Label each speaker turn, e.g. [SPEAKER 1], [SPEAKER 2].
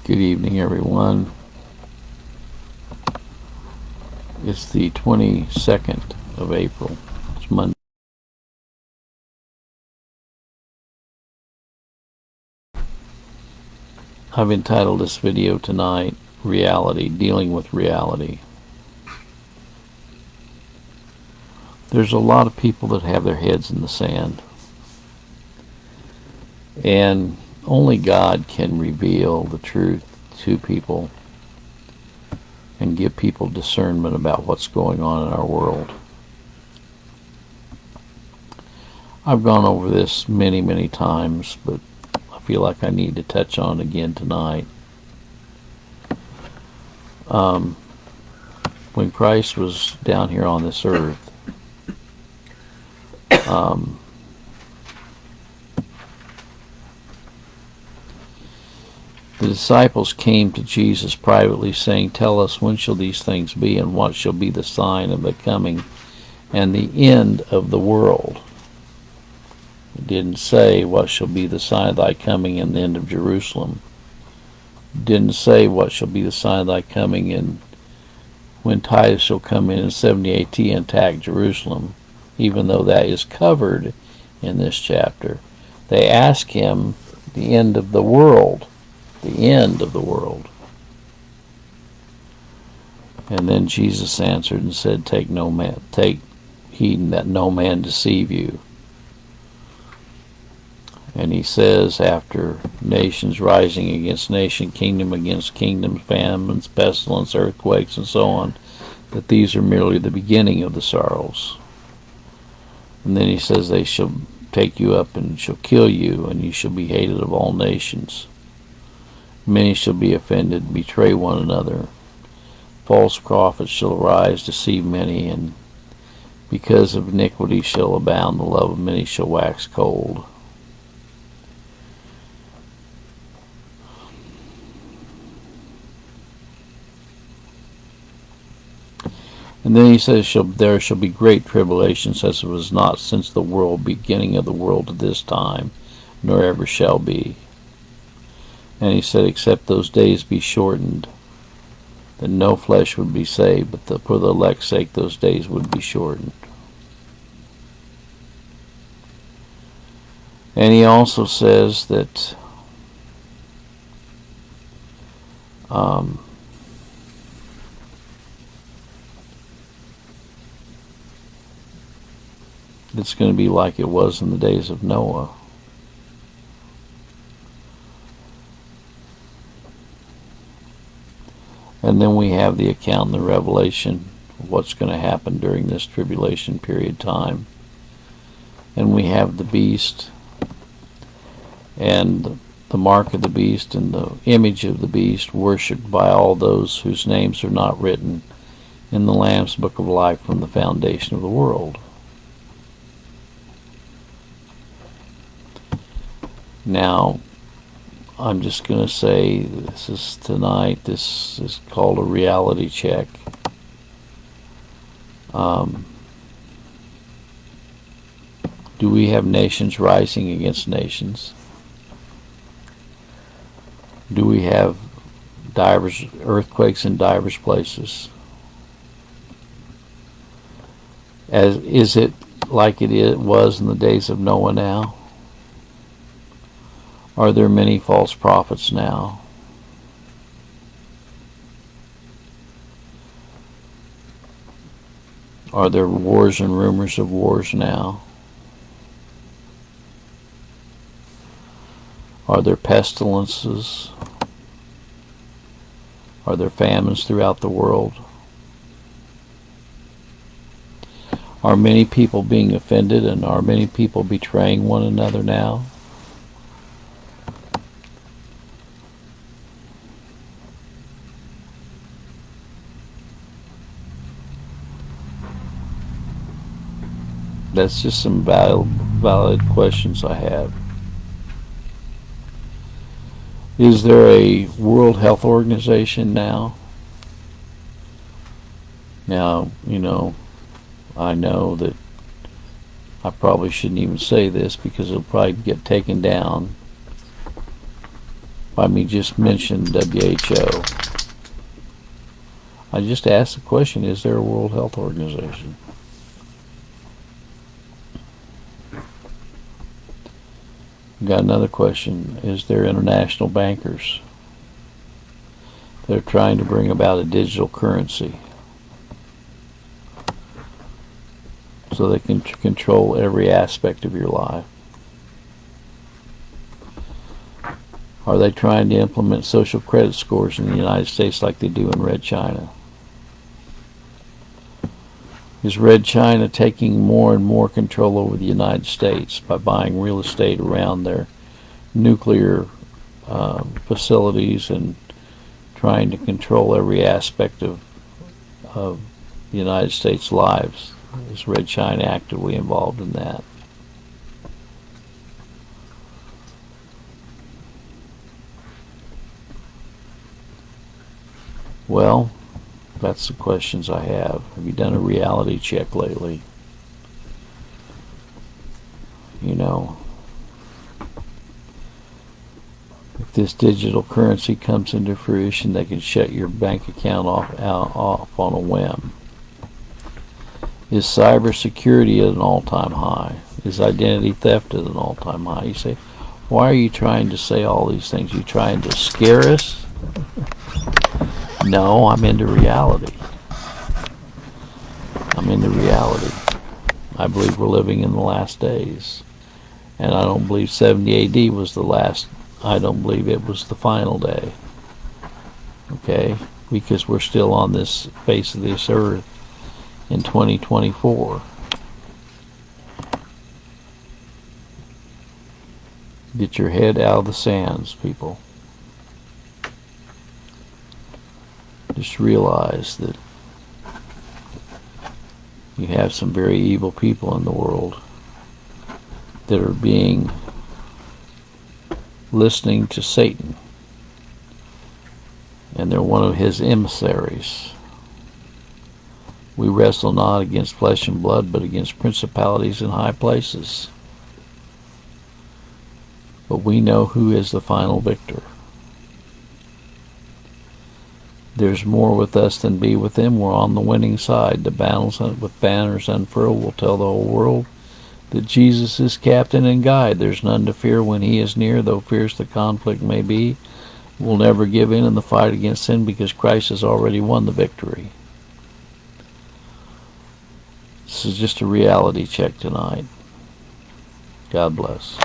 [SPEAKER 1] Good evening, everyone. It's the 22nd of April. It's Monday. I've entitled this video tonight, Reality, Dealing with Reality. There's a lot of people that have their heads in the sand. And only God can reveal the truth to people and give people discernment about what's going on in our world. I've gone over this many times, but I feel like I need to touch on it again tonight. When Christ was down here on this earth, the disciples came to Jesus privately, saying, "Tell us, when shall these things be, and what shall be the sign of the coming and the end of the world?" It didn't say, "What shall be the sign of thy coming and the end of Jerusalem?" It didn't say, "What shall be the sign of thy coming and when Titus shall come in 70 AD and attack Jerusalem," even though that is covered in this chapter. They ask him the end of the world. The end of the world. And then Jesus answered and said, take heed that no man deceive you. And he says, after nations rising against nation, kingdom against kingdom, famines, pestilence, earthquakes, and so on, that these are merely the beginning of the sorrows. And then he says, they shall take you up and shall kill you, and you shall be hated of all nations. Many shall be offended, betray one another. False prophets shall arise, deceive many, and because of iniquity shall abound, the love of many shall wax cold. And then he says, there shall be great tribulation, such as was not since the beginning of the world to this time, nor ever shall be. And he said, except those days be shortened, that no flesh would be saved, but for the elect's sake those days would be shortened. And he also says that it's going to be like it was in the days of Noah. And then we have the account in the Revelation of what's going to happen during this tribulation period time. And we have the beast and the mark of the beast and the image of the beast worshipped by all those whose names are not written in the Lamb's book of life from the foundation of the world. Now, I'm just going to say this is called a reality check. Do we have nations rising against nations? Do we have divers earthquakes in divers places? Is it like it was in the days of Noah now? Are there many false prophets now? Are there wars and rumors of wars now? Are there pestilences? Are there famines throughout the world? Are many people being offended, and are many people betraying one another now? That's just some valid questions I have. Is there a World Health Organization now? Now, I know that I probably shouldn't even say this because it'll probably get taken down. by me just mentioning WHO. I just asked the question, is there a World Health Organization? Got another question. Is there international bankers? They're trying to bring about a digital currency so they can control every aspect of your life. Are they trying to implement social credit scores in the United States like they do in Red China? Is Red China taking more and more control over the United States by buying real estate around their nuclear facilities and trying to control every aspect of the United States' lives? Is Red China actively involved in that? Well, that's the questions I have. Have you done a reality check lately? You know, if this digital currency comes into fruition, they can shut your bank account off on a whim. Is cybersecurity at an all-time high? Is identity theft at an all-time high? You say, why are you trying to say all these things? You trying to scare us? No, I'm into reality. I'm into reality. I believe we're living in the last days. And I don't believe 70 AD was the last. I don't believe it was the final day. Okay? Because we're still on this face of this earth in 2024. Get your head out of the sands, people. Just realize that you have some very evil people in the world that are listening to Satan, and they're one of his emissaries. We wrestle not against flesh and blood, but against principalities in high places. But we know who is the final victor. There's more with us than be with them. We're on the winning side. The battles with banners unfurled will tell the whole world that Jesus is captain and guide. There's none to fear when he is near, though fierce the conflict may be. We'll never give in the fight against sin because Christ has already won the victory. This is just a reality check tonight. God bless.